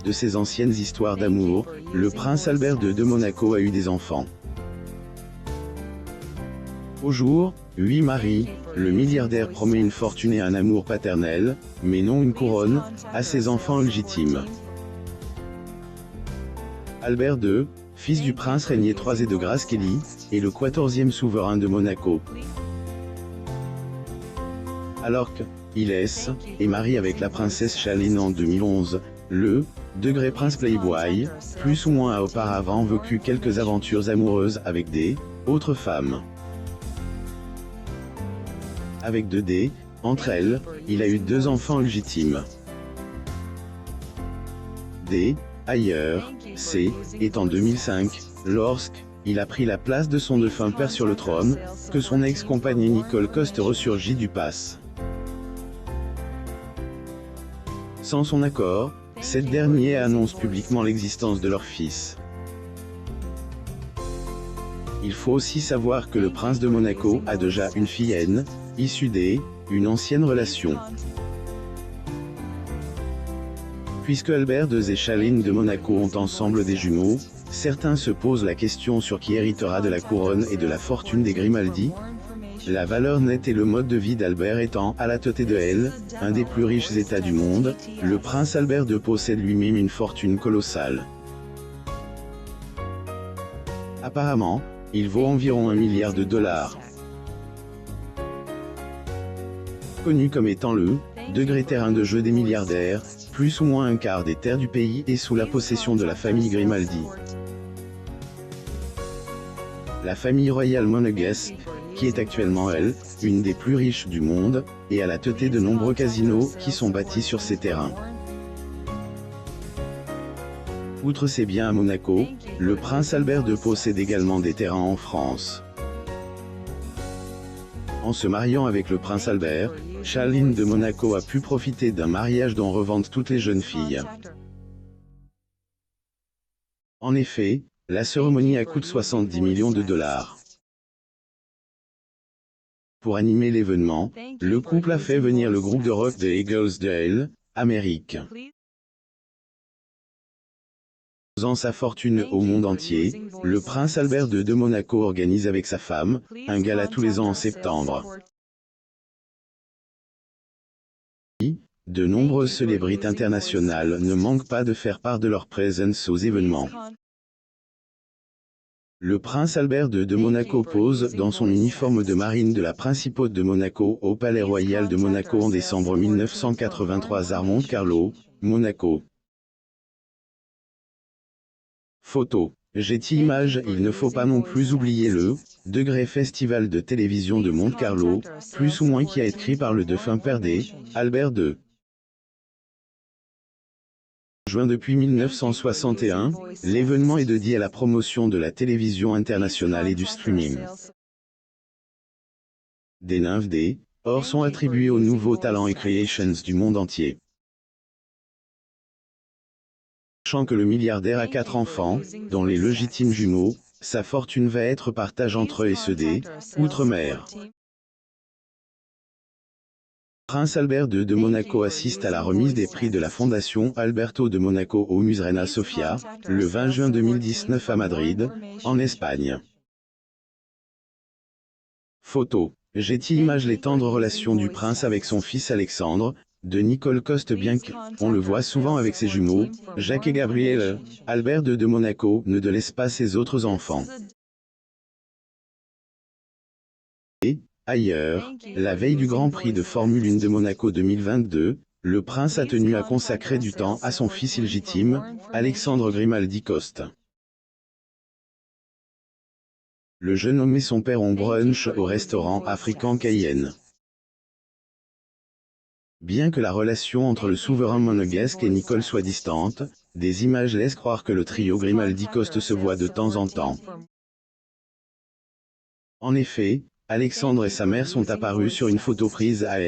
de ses anciennes histoires d'amour, le prince Albert II de Monaco a eu des enfants. Au jour 8 Marie, le milliardaire promet une fortune et un amour paternel, mais non une couronne, à ses enfants légitimes. Albert II, fils du prince régnier III et de Grace Kelly, est le 14e souverain de Monaco. Alors qu'il est marié avec la princesse Charline en 2011, le prince Playboy, plus ou moins a auparavant vécu quelques aventures amoureuses avec des autres femmes. Avec entre elles, il a eu 2 enfants légitimes. Ailleurs, est en 2005, lorsqu'il a pris la place de son défunt père sur le trône, que son ex-compagne Nicole Coste ressurgit du passe. Sans son accord, cette dernière annonce publiquement l'existence de leur fils. Il faut aussi savoir que le prince de Monaco a déjà une fille issue d'une ancienne relation. Puisque Albert II et Charline de Monaco ont ensemble des jumeaux, certains se posent la question sur qui héritera de la couronne et de la fortune des Grimaldi. La valeur nette et le mode de vie d'Albert étant à la tête de un des plus riches États du monde, le prince Albert II possède lui-même une fortune colossale. Apparemment, il vaut environ $1 milliard. Connu comme étant le terrain de jeu des milliardaires, plus ou moins un quart des terres du pays est sous la possession de la famille Grimaldi. La famille royale monégasque, qui est actuellement une des plus riches du monde, et à la tête de nombreux casinos qui sont bâtis sur ces terrains. Outre ses biens à Monaco, le prince Albert II possède également des terrains en France. En se mariant avec le prince Albert, Charline de Monaco a pu profiter d'un mariage dont revendent toutes les jeunes filles. En effet, la cérémonie a coûté $70 millions. Pour animer l'événement, le couple a fait venir le groupe de rock The Eagles de Amérique. Faisant sa fortune au monde entier, le prince Albert II de Monaco organise avec sa femme un gala tous les ans en septembre. De nombreuses célébrités internationales ne manquent pas de faire part de leur présence aux événements. Le prince Albert II de Monaco pose dans son uniforme de marine de la principauté de Monaco au Palais Royal de Monaco en décembre 1983 à Monte Carlo, Monaco. Photo. Getty Images. Il ne faut pas non plus oublier le Festival de télévision de Monte Carlo, plus ou moins qui a été créé par le défunt père Albert II. Juin depuis 1961, l'événement est dédié à la promotion de la télévision internationale et du streaming. Des nymphes or sont attribuées aux nouveaux talents et creations du monde entier. Sachant que le milliardaire a 4 enfants, dont les légitimes jumeaux, sa fortune va être partagée entre eux et ceux outre-mer. Prince Albert II de Monaco assiste à la remise des prix de la Fondation Alberto de Monaco au Musée Reina Sofia, le 20 juin 2019 à Madrid, en Espagne. Photo. Getty Images. Les tendres relations du prince avec son fils Alexandre, de Nicole Coste. Bien qu'on le voit souvent avec ses jumeaux, Jacques et Gabriel, Albert II de Monaco ne délaisse pas ses autres enfants. Ailleurs, la veille du Grand Prix de Formule 1 de Monaco 2022, le prince a tenu à consacrer du temps à son fils illégitime, Alexandre Grimaldi Coste. Le jeune homme et son père ont brunch au restaurant africain Cayenne. Bien que la relation entre le souverain monégasque et Nicole soit distante, des images laissent croire que le trio Grimaldi Coste se voit de temps en temps. En effet, Alexandre et sa mère sont apparus sur une photo prise à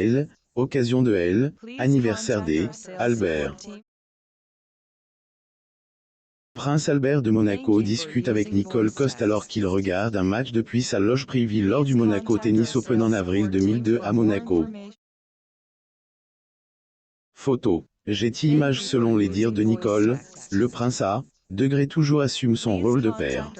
occasion de anniversaire d'Albert. Prince Albert de Monaco discute avec Nicole Coste alors qu'il regarde un match depuis sa loge privée lors du Monaco Tennis Open en avril 2002 à Monaco. Photo. Getty Images. Selon les dires de Nicole, le prince a, degré toujours assume son rôle de père.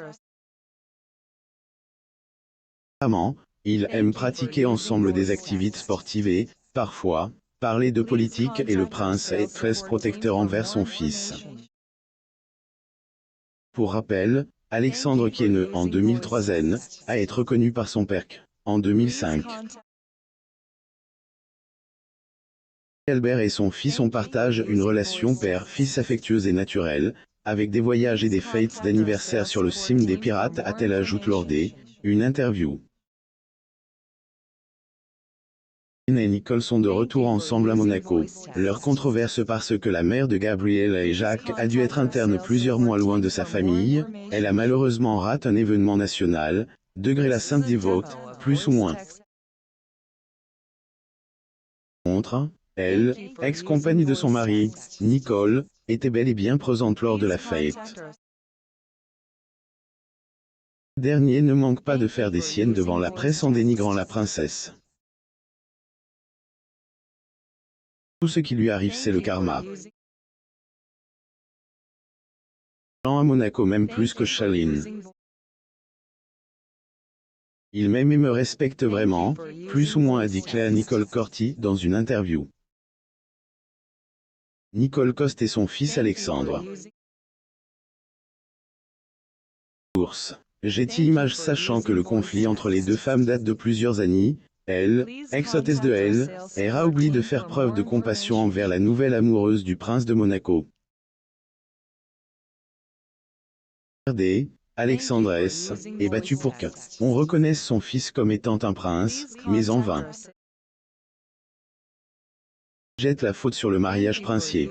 Apparemment, ils aiment pratiquer ensemble des activités sportives et, parfois, parler de politique et le prince est très protecteur envers son fils. Pour rappel, Alexandre qui est né en 2003 a été reconnu par son père en 2005. Albert et son fils ont partagé une relation père-fils affectueuse et naturelle, avec des voyages et des fêtes d'anniversaire sur le cime des pirates, a-t-elle ajoute lors une interview. Et Nicole sont de retour ensemble à Monaco. Leur controverse parce que la mère de Gabriella et Jacques a dû être interne plusieurs mois loin de sa famille, elle a malheureusement raté un événement national, degré la sainte dévote, plus ou moins. Contre, elle, ex-compagne de son mari, Nicole, était bel et bien présente lors de la fête. Ce dernier ne manque pas de faire des siennes devant la presse en dénigrant la princesse. Tout ce qui lui arrive, c'est le karma. Jean à Monaco m'aime plus que Shailene. Il m'aime et me respecte vraiment, plus ou moins, a dit Claire Nicole Corti dans une interview. Nicole Coste et son fils Alexandre. Source. Getty Images. Sachant que le conflit entre les deux femmes date de plusieurs années, elle, ex-hôtesse de elle, a oublié de faire preuve de compassion envers la nouvelle amoureuse du prince de Monaco. RD, Alexandre S. est battu pour qu'on reconnaisse son fils comme étant un prince, mais en vain. Jette la faute sur le mariage princier.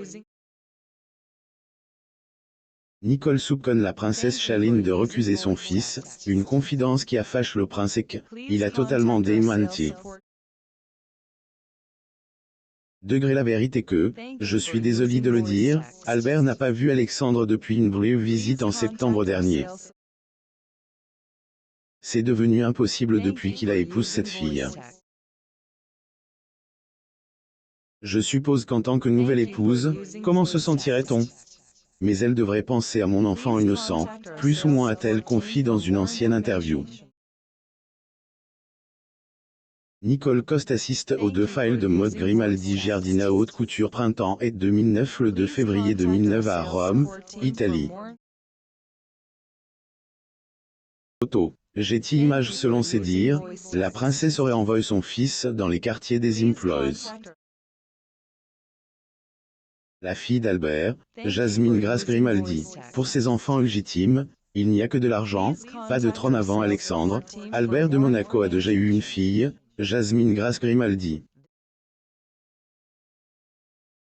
Nicole soupçonne la princesse Shailene de recuser son fils, une confidence qui a fâché le prince et qu'il a totalement démenti. Degré la vérité que, je suis désolé de le dire, Albert n'a pas vu Alexandre depuis une brève visite en septembre dernier. C'est devenu impossible depuis qu'il a épousé cette fille. Je suppose qu'en tant que nouvelle épouse, comment se sentirait-on? Mais elle devrait penser à mon enfant innocent, plus ou moins, a-t-elle confié dans une ancienne interview. Nicole Coste assiste aux deux files de mode Grimaldi Giardina haute couture printemps et 2009 le 2 février 2009 à Rome, Italie. Photo. Getty Images. Selon ses dires, la princesse aurait envoyé son fils dans les quartiers des Employes. La fille d'Albert, Jasmine Grace Grimaldi. Pour ses enfants légitimes, il n'y a que de l'argent, pas de trône. Avant Alexandre, Albert de Monaco a déjà eu une fille, Jasmine Grace Grimaldi.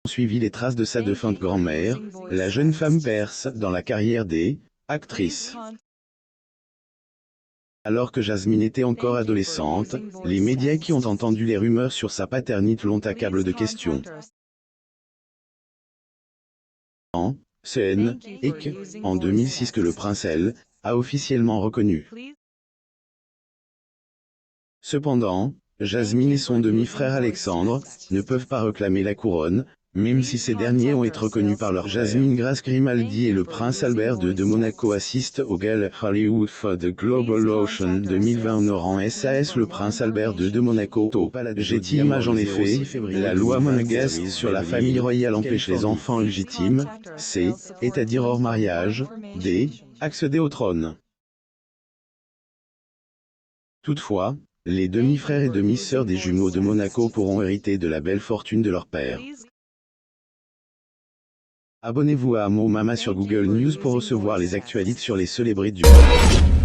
On suivit les traces de sa défunte grand-mère, la jeune femme perse dans la carrière des actrices. Alors que Jasmine était encore adolescente, les médias qui ont entendu les rumeurs sur sa paternité l'ont accablé de questions. CN, et en 2006 que le prince a officiellement reconnu. Cependant, Jasmine et son demi-frère Alexandre ne peuvent pas réclamer la couronne, même si ces derniers ont été reconnus par leur Jasmine Grace Grimaldi et le prince Albert II de Monaco assiste au Gala Hollywood for the Global Ocean 2020 honorant SAS le prince Albert II de Monaco. Getty Images. En effet, la loi monégasque sur la famille royale empêche les enfants légitimes, c'est-à-dire hors mariage, accéder au trône. Toutefois, les demi-frères et demi-sœurs des jumeaux de Monaco pourront hériter de la belle fortune de leur père. Abonnez-vous à Mo Mama sur Google News pour recevoir les actualités sur les célébrités du monde.